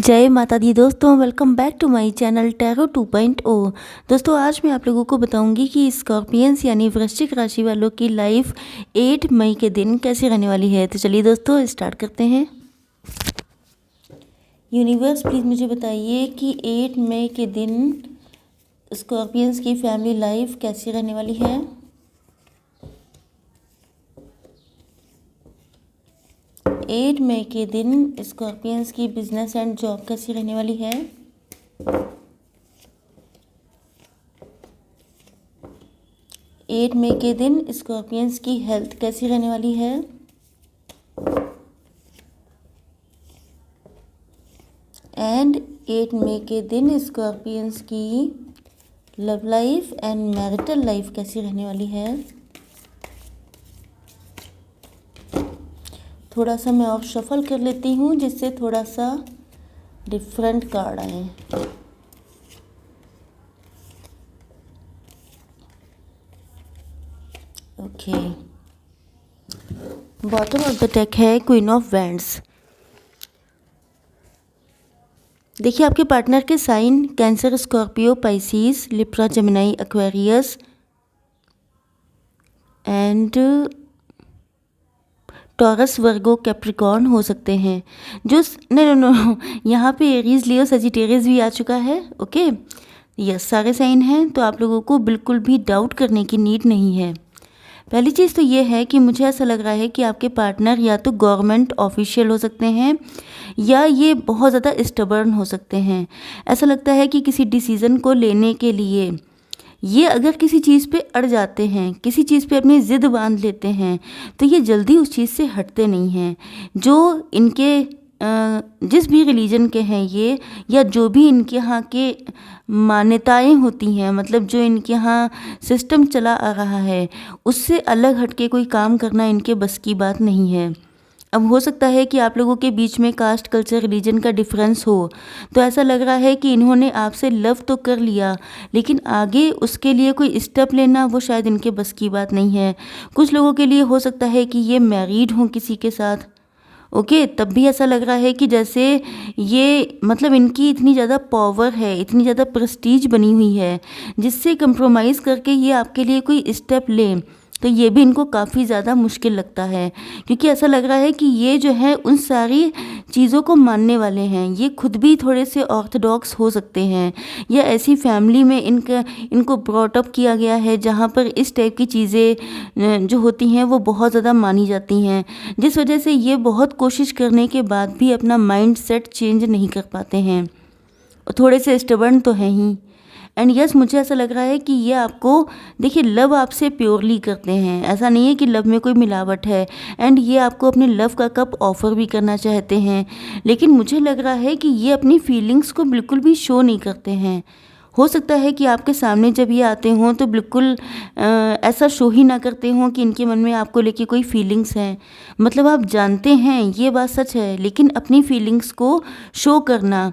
जय माता दी दोस्तों, welcome back to my channel tarot 2.0। दोस्तों आज मैं आप लोगों को बताऊंगी कि स्कॉर्पियंस यानी वृश्चिक राशि वालों की लाइफ 8 मई के दिन कैसे रहने वाली है। तो चलिए दोस्तों स्टार्ट करते हैं। यूनिवर्स प्लीज़ मुझे बताइए कि 8 मई के दिन स्कॉर्पियंस की फैमिली लाइफ कैसी रहने वाली है। 8 मई के दिन स्कॉर्पियंस की बिजनेस एंड जॉब कैसी रहने वाली है। 8 मई के दिन स्कॉर्पियंस की हेल्थ कैसी रहने वाली है। एंड 8 मई के दिन स्कॉर्पियंस की love life and marital life कैसी रहने वाली है। थोड़ा सा मैं और शफल कर लेती हूँ जिससे थोड़ा सा डिफरेंट कार्ड आए। Okay, bottom of the deck है क्वीन ऑफ वैंड्स। देखिए आपके पार्टनर के sign Cancer, Scorpio, Pisces, Libra, Gemini, Aquarius and Taurus, Virgo, Capricorn हो सकते हैं। जो नो नो नो यहाँ पे एरीज, लियो, सजिटेरियस भी आ चुका है। ओके यस, सारे साइन हैं, तो आप लोगों को बिल्कुल भी डाउट करने की नीड नहीं है। पहली चीज़ तो ये है कि मुझे ऐसा लग रहा है कि आपके पार्टनर या तो गवर्नमेंट ऑफिशियल हो सकते हैं या ये बहुत ज़्यादा स्टबर्न हो सकते हैं। ऐसा लगता है कि किसी डिसीज़न को लेने के लिए ये अगर किसी चीज़ पे अड़ जाते हैं, किसी चीज़ पे अपनी ज़िद बांध लेते हैं, तो ये जल्दी उस चीज़ से हटते नहीं हैं। जो इनके जिस भी रिलीजन के हैं ये, या जो भी इनके यहाँ के मान्यताएं होती हैं, मतलब जो इनके यहाँ सिस्टम चला आ रहा है, उससे अलग हटके कोई काम करना इनके बस की बात नहीं है। अब हो सकता है कि आप लोगों के बीच में कास्ट, कल्चर, रिलीजन का डिफरेंस हो, तो ऐसा लग रहा है कि इन्होंने आपसे लव तो कर लिया, लेकिन आगे उसके लिए कोई स्टेप लेना वो शायद इनके बस की बात नहीं है। कुछ लोगों के लिए हो सकता है कि ये मैरिड हों किसी के साथ। ओके, तब भी ऐसा लग रहा है कि जैसे ये मतलब इनकी इतनी ज़्यादा पावर है, इतनी ज़्यादा प्रेस्टीज बनी हुई है, जिससे कंप्रोमाइज़ करके ये आपके लिए कोई स्टेप लें, तो ये भी इनको काफ़ी ज़्यादा मुश्किल लगता है। क्योंकि ऐसा लग रहा है कि ये जो है उन सारी चीज़ों को मानने वाले हैं। ये खुद भी थोड़े से ऑर्थोडॉक्स हो सकते हैं, या ऐसी फैमिली में इनको ब्रॉट अप किया गया है जहाँ पर इस टाइप की चीज़ें जो होती हैं वो बहुत ज़्यादा मानी जाती हैं, जिस वजह से ये बहुत कोशिश करने के बाद भी अपना माइंड सेट चेंज नहीं कर पाते हैं। थोड़े से स्टबर्न तो हैं ही। एंड यस, मुझे ऐसा लग रहा है कि ये आपको, देखिए, लव आपसे प्योरली करते हैं। ऐसा नहीं है कि लव में कोई मिलावट है। एंड ये आपको अपने लव का कप ऑफ़र भी करना चाहते हैं, लेकिन मुझे लग रहा है कि ये अपनी फीलिंग्स को बिल्कुल भी शो नहीं करते हैं। हो सकता है कि आपके सामने जब ये आते हों तो बिल्कुल ऐसा शो ही ना करते हों कि इनके मन में आपको लेके कोई फीलिंग्स हैं। मतलब आप जानते हैं ये बात सच है, लेकिन अपनी फीलिंग्स को शो करना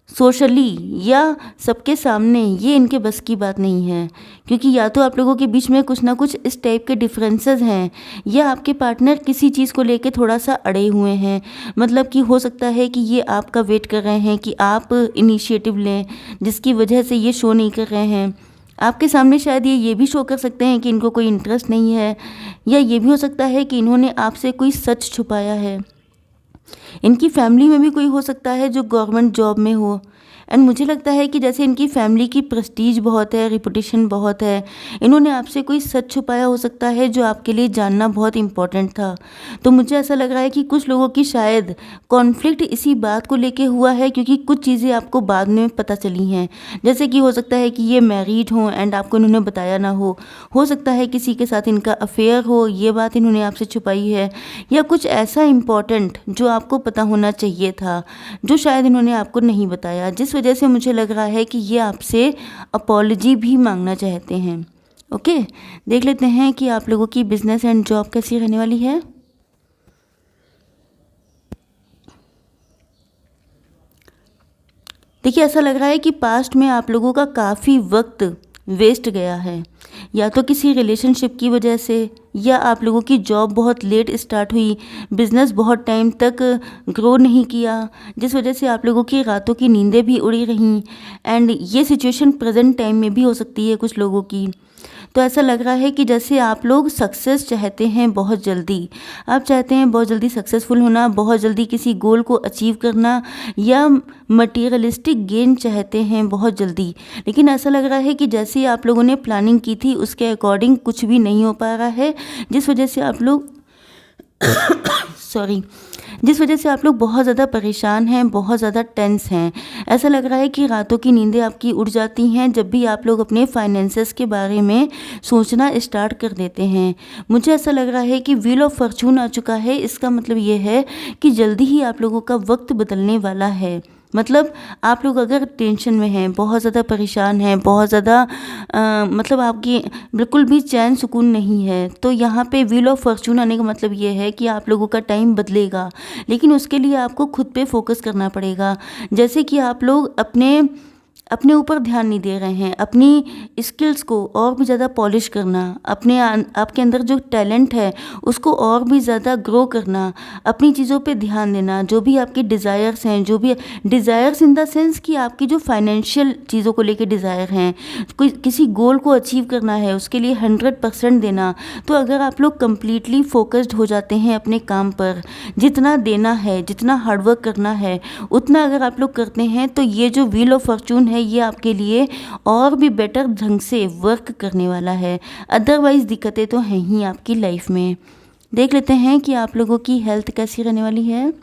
सोशली या सबके सामने, ये इनके बस की बात नहीं है। क्योंकि या तो आप लोगों के बीच में कुछ ना कुछ इस टाइप के डिफरेंसेस हैं, या आपके पार्टनर किसी चीज़ को लेके थोड़ा सा अड़े हुए हैं। मतलब कि हो सकता है कि ये आपका वेट कर रहे हैं कि आप इनिशिएटिव लें, जिसकी वजह से ये शो नहीं कर रहे हैं आपके सामने। शायद ये भी शो कर सकते हैं कि इनको कोई इंटरेस्ट नहीं है, या ये भी हो सकता है कि इन्होंने आपसे कोई सच छुपाया है। इनकी फैमिली में भी कोई हो सकता है जो गवर्नमेंट जॉब में हो। एंड मुझे लगता है कि जैसे इनकी फैमिली की प्रेस्टीज बहुत है, रिपुटेशन बहुत है, इन्होंने आपसे कोई सच छुपाया हो सकता है जो आपके लिए जानना बहुत इम्पॉर्टेंट था। तो मुझे ऐसा लग रहा है कि कुछ लोगों की शायद कॉन्फ्लिक्ट इसी बात को लेके हुआ है, क्योंकि कुछ चीज़ें आपको बाद में पता चली हैं। जैसे कि हो सकता है कि ये मैरिड हों एंड आपको इन्होंने बताया ना हो सकता है किसी के साथ इनका अफेयर हो, ये बात इन्होंने आपसे छुपाई है, या कुछ ऐसा इम्पॉर्टेंट जो आपको पता होना चाहिए था जो शायद इन्होंने आपको नहीं बताया, जिस वजह से मुझे लग रहा है कि ये आपसे अपॉलजी भी मांगना चाहते हैं। ओके, देख लेते हैं कि आप लोगों की बिजनेस एंड जॉब कैसी रहने वाली है। देखिए ऐसा लग रहा है कि पास्ट में आप लोगों का काफ़ी वक्त वेस्ट गया है, या तो किसी रिलेशनशिप की वजह से, या आप लोगों की जॉब बहुत लेट स्टार्ट हुई, बिज़नेस बहुत टाइम तक ग्रो नहीं किया, जिस वजह से आप लोगों की रातों की नींदें भी उड़ी रहीं। एंड ये सिचुएशन प्रेजेंट टाइम में भी हो सकती है कुछ लोगों की। तो ऐसा लग रहा है कि जैसे आप लोग सक्सेस चाहते हैं बहुत जल्दी, आप चाहते हैं बहुत जल्दी सक्सेसफुल होना, बहुत जल्दी किसी गोल को अचीव करना, या मटीरियलिस्टिक गेन चाहते हैं बहुत जल्दी। लेकिन ऐसा लग रहा है कि जैसे आप लोगों ने प्लानिंग की थी उसके अकॉर्डिंग कुछ भी नहीं हो पा रहा है, जिस वजह से आप लोग सॉरी जिस वजह से आप लोग बहुत ज़्यादा परेशान हैं, बहुत ज़्यादा टेंस हैं। ऐसा लग रहा है कि रातों की नींदें आपकी उड़ जाती हैं जब भी आप लोग अपने फाइनेंसेस के बारे में सोचना स्टार्ट कर देते हैं। मुझे ऐसा लग रहा है कि व्हील ऑफ फॉर्चून आ चुका है। इसका मतलब ये है कि जल्दी ही आप लोगों का वक्त बदलने वाला है। मतलब आप लोग अगर टेंशन में हैं, बहुत ज़्यादा परेशान हैं, बहुत ज़्यादा मतलब आपकी बिल्कुल भी चैन सुकून नहीं है, तो यहाँ पे व्हील ऑफ फॉर्चून आने का मतलब ये है कि आप लोगों का टाइम बदलेगा। लेकिन उसके लिए आपको खुद पे फोकस करना पड़ेगा। जैसे कि आप लोग अपने ऊपर ध्यान नहीं दे रहे हैं, अपनी स्किल्स को और भी ज़्यादा पॉलिश करना, आपके अंदर जो टैलेंट है उसको और भी ज़्यादा ग्रो करना, अपनी चीज़ों पे ध्यान देना। जो भी आपके डिज़ायर्स हैं, जो भी डिज़ायर्स इन द सेंस कि आपकी जो फाइनेंशियल चीज़ों को लेके डिज़ायर हैं, कोई किसी गोल को अचीव करना है, उसके लिए 100% देना। तो अगर आप लोग कम्प्लीटली फोकस्ड हो जाते हैं अपने काम पर, जितना देना है, जितना हार्डवर्क करना है, उतना अगर आप लोग करते हैं, तो ये जो व्हील ऑफ फॉर्चून है ये आपके लिए और भी बेटर ढंग से वर्क करने वाला है। अदरवाइज़ दिक्कतें तो हैं ही आपकी लाइफ में। देख लेते हैं कि आप लोगों की हेल्थ कैसी रहने वाली है।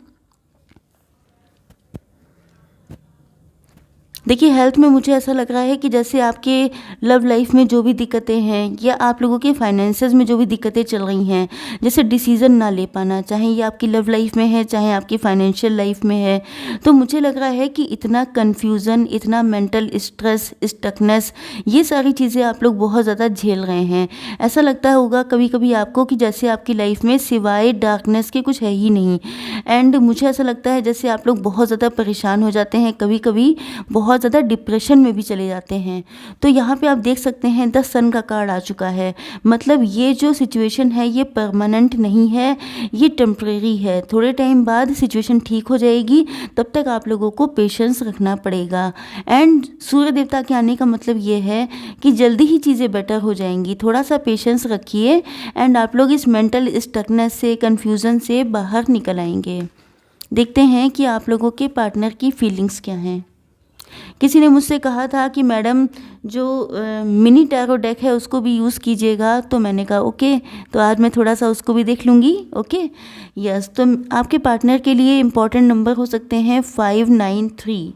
देखिए, हेल्थ में मुझे ऐसा लग रहा है कि जैसे आपके लव लाइफ में जो भी दिक्कतें हैं, या आप लोगों के फाइनेंसेस में जो भी दिक्कतें चल रही हैं, जैसे डिसीज़न ना ले पाना, चाहे ये आपकी लव लाइफ में है, चाहे आपकी फाइनेंशियल लाइफ में है, तो मुझे लग रहा है कि इतना कन्फ्यूज़न, इतना मेंटल स्ट्रेस, स्टकनेस, ये सारी चीज़ें आप लोग बहुत ज़्यादा झेल रहे हैं। ऐसा लगता होगा कभी कभी आपको कि जैसे आपकी लाइफ में सिवाय डार्कनेस के कुछ है ही नहीं। एंड मुझे ऐसा लगता है जैसे आप लोग बहुत ज़्यादा परेशान हो जाते हैं, कभी कभी बहुत ज़्यादा डिप्रेशन में भी चले जाते हैं। तो यहाँ पे आप देख सकते हैं 10 सन का कार्ड आ चुका है। मतलब ये जो सिचुएशन है ये परमानेंट नहीं है, ये टेम्परेरी है। थोड़े टाइम बाद सिचुएशन ठीक हो जाएगी, तब तक आप लोगों को पेशेंस रखना पड़ेगा। एंड सूर्य देवता के आने का मतलब ये है कि जल्दी ही चीज़ें बेटर हो जाएंगी। थोड़ा सा पेशेंस रखिए एंड आप लोग इस मेंटल स्टकनेस से, कन्फ्यूज़न से बाहर निकल आएंगे। देखते हैं कि आप लोगों के पार्टनर की फीलिंग्स क्या हैं। किसी ने मुझसे कहा था कि मैडम जो मिनी टैरो डेक है उसको भी यूज़ कीजिएगा, तो मैंने कहा ओके, तो आज मैं थोड़ा सा उसको भी देख लूँगी। Okay, yes. तो आपके पार्टनर के लिए इम्पॉर्टेंट नंबर हो सकते हैं 593,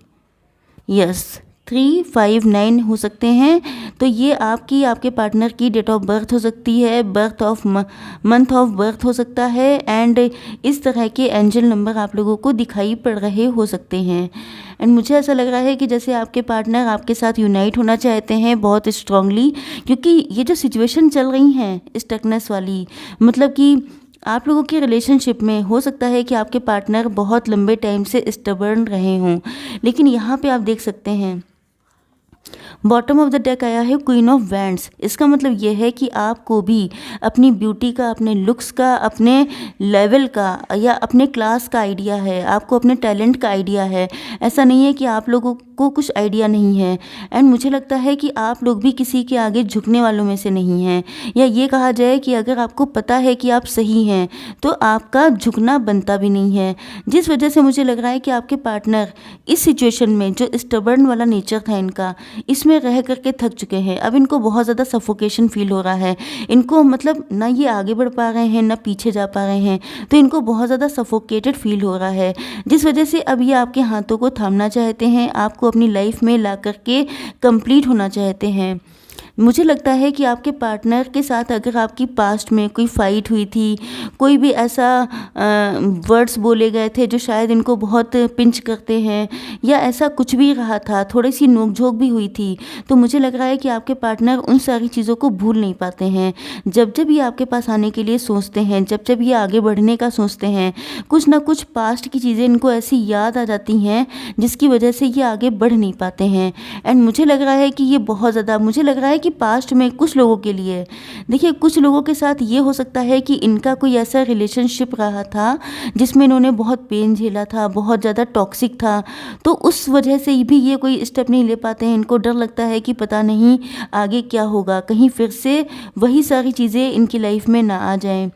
यस 359 हो सकते हैं। तो ये आपके पार्टनर की डेट ऑफ बर्थ हो सकती है, birth of month of birth हो सकता है। एंड इस तरह के एंजल नंबर आप लोगों को दिखाई पड़ रहे हो सकते हैं। एंड मुझे ऐसा लग रहा है कि जैसे आपके पार्टनर आपके साथ यूनाइट होना चाहते हैं बहुत स्ट्रांगली, क्योंकि ये जो सिचुएशन चल रही हैं स्टकनेस वाली, मतलब कि आप लोगों के रिलेशनशिप में हो सकता है कि आपके पार्टनर बहुत लंबे टाइम से स्टबर्न रहे हों। लेकिन यहाँ पे आप देख सकते हैं बॉटम ऑफ द डेक आया है क्वीन ऑफ वैंड्स। इसका मतलब ये है कि आपको भी अपनी ब्यूटी का, अपने लुक्स का, अपने लेवल का या अपने क्लास का आइडिया है, आपको अपने टैलेंट का आइडिया है। ऐसा नहीं है कि आप लोगों को कुछ आइडिया नहीं है। एंड मुझे लगता है कि आप लोग भी किसी के आगे झुकने वालों में से नहीं हैं, या ये कहा जाए कि अगर आपको पता है कि आप सही हैं तो आपका झुकना बनता भी नहीं है। जिस वजह से मुझे लग रहा है कि आपके पार्टनर इस सिचुएशन में, जो स्टबर्न वाला नेचर था इनका, इसमें रह करके थक चुके हैं। अब इनको बहुत ज़्यादा सफोकेशन फील हो रहा है। इनको मतलब ना ये आगे बढ़ पा रहे हैं ना पीछे जा पा रहे हैं, तो इनको बहुत ज़्यादा सफोकेटेड फील हो रहा है, जिस वजह से अब ये आपके हाथों को थामना चाहते हैं, आपको अपनी लाइफ में ला करके कंप्लीट होना चाहते हैं। मुझे लगता है कि आपके पार्टनर के साथ अगर आपकी पास्ट में कोई फ़ाइट हुई थी, कोई भी ऐसा वर्ड्स बोले गए थे जो शायद इनको बहुत पिंच करते हैं, या ऐसा कुछ भी रहा था, थोड़ी सी नोक-झोंक भी हुई थी, तो मुझे लग रहा है कि आपके पार्टनर उन सारी चीज़ों को भूल नहीं पाते हैं। जब जब ये आपके पास आने के लिए सोचते हैं, जब जब ये आगे बढ़ने का सोचते हैं, कुछ ना कुछ पास्ट की चीज़ें इनको ऐसी याद आ जाती हैं जिसकी वजह से ये आगे बढ़ नहीं पाते हैं। एंड मुझे लग रहा है कि ये बहुत ज़्यादा, मुझे लग रहा है कि कि पास्ट में कुछ लोगों के लिए, देखिए कुछ लोगों के साथ ये हो सकता है कि इनका कोई ऐसा रिलेशनशिप रहा था जिसमें इन्होंने बहुत पेन झेला था, बहुत ज़्यादा टॉक्सिक था, तो उस वजह से भी ये कोई स्टेप नहीं ले पाते हैं। इनको डर लगता है कि पता नहीं आगे क्या होगा, कहीं फिर से वही सारी चीज़ें इनकी लाइफ में ना आ जाएं।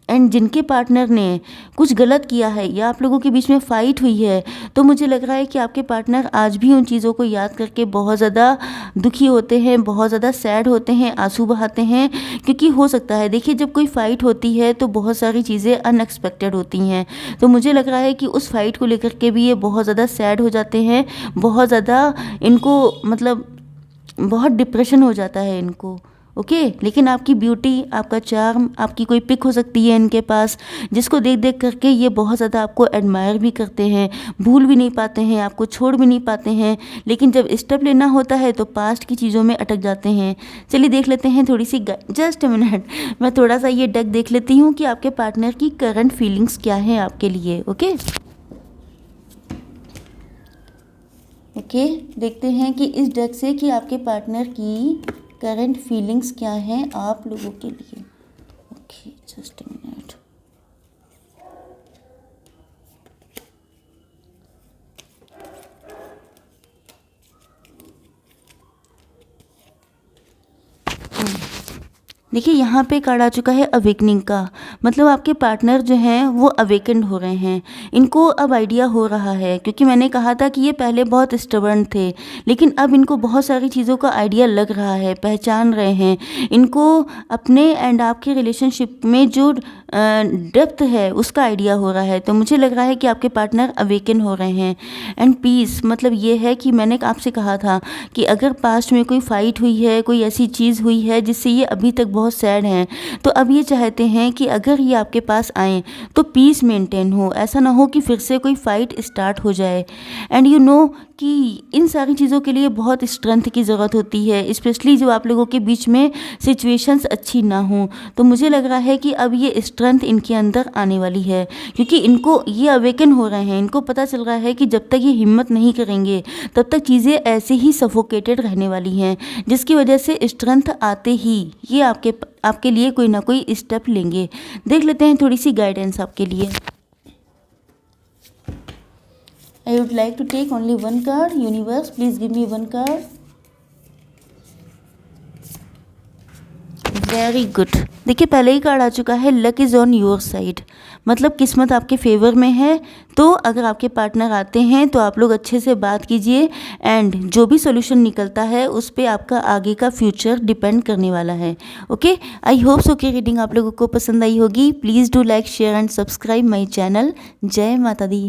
एंड जिनके पार्टनर ने कुछ गलत किया है या आप लोगों के बीच में फ़ाइट हुई है, तो मुझे लग रहा है कि आपके पार्टनर आज भी उन चीज़ों को याद करके बहुत ज़्यादा दुखी होते हैं, बहुत ज़्यादा सैड होते हैं, आंसू बहाते हैं। क्योंकि हो सकता है, देखिए जब कोई फ़ाइट होती है तो बहुत सारी चीज़ें अनएक्सपेक्टेड होती हैं, तो मुझे लग रहा है कि उस फाइट को लेकर के भी ये बहुत ज़्यादा सैड हो जाते हैं, बहुत ज़्यादा इनको मतलब बहुत डिप्रेशन हो जाता है इनको। ओके, लेकिन आपकी ब्यूटी, आपका चार्म, आपकी कोई पिक हो सकती है इनके पास, जिसको देख देख करके ये बहुत ज़्यादा आपको एडमायर भी करते हैं, भूल भी नहीं पाते हैं, आपको छोड़ भी नहीं पाते हैं। लेकिन जब स्टेप लेना होता है तो पास्ट की चीज़ों में अटक जाते हैं। चलिए देख लेते हैं थोड़ी सी, जस्ट अ मिनट, मैं थोड़ा सा ये डेक देख लेती हूँ कि आपके पार्टनर की करंट फीलिंग्स क्या हैं आपके लिए। ओके ओके, देखते हैं कि इस डेक से कि आपके पार्टनर की करंट फीलिंग्स क्या हैं आप लोगों के लिए। Okay, just a minute. देखिए यहाँ पे कार्ड आ चुका है अवेकनिंग का, मतलब आपके पार्टनर जो हैं वो अवेकेंड हो रहे हैं। इनको अब आइडिया हो रहा है, क्योंकि मैंने कहा था कि ये पहले बहुत स्टबर्न थे, लेकिन अब इनको बहुत सारी चीज़ों का आइडिया लग रहा है, पहचान रहे हैं। इनको अपने एंड आपके रिलेशनशिप में जो डेप्थ है उसका आइडिया हो रहा है। तो मुझे लग रहा है कि आपके पार्टनर अवेकन हो रहे हैं। एंड पीस, मतलब ये है कि मैंने आपसे कहा था कि अगर पास्ट में कोई फाइट हुई है, कोई ऐसी चीज़ हुई है जिससे ये अभी तक बहुत सैड हैं, तो अब ये चाहते हैं कि अगर ये आपके पास आएँ तो पीस मेंटेन हो, ऐसा ना हो कि फिर से कोई फाइट स्टार्ट हो जाए। एंड यू नो कि इन सारी चीज़ों के लिए बहुत स्ट्रेंथ की ज़रूरत होती है, स्पेशली जो आप लोगों के बीच में सिचुएशंस अच्छी ना हो। तो मुझे लग रहा है कि अब ये स्ट्रेंथ इनके अंदर आने वाली है, क्योंकि इनको ये अवेकन हो रहे हैं। इनको पता चल रहा है कि जब तक ये हिम्मत नहीं करेंगे तब तक चीज़ें ऐसे ही सफोकेटेड रहने वाली हैं, जिसकी वजह से स्ट्रेंथ आते ही ये आपके लिए कोई ना कोई स्टेप लेंगे। देख लेते हैं थोड़ी सी गाइडेंस आपके लिए। I would like to take only one card. Universe, please give me one card. Very good. देखिए पहले ही कार्ड आ चुका है luck is on your side, मतलब किस्मत आपके फेवर में है। तो अगर आपके पार्टनर आते हैं तो आप लोग अच्छे से बात कीजिए, एंड जो भी सोल्यूशन निकलता है उस पर आपका आगे का फ्यूचर डिपेंड करने वाला है। ओके, आई होप सो कि रीडिंग आप लोगों को पसंद आई होगी। Please do like, share and subscribe my channel. जय माता दी।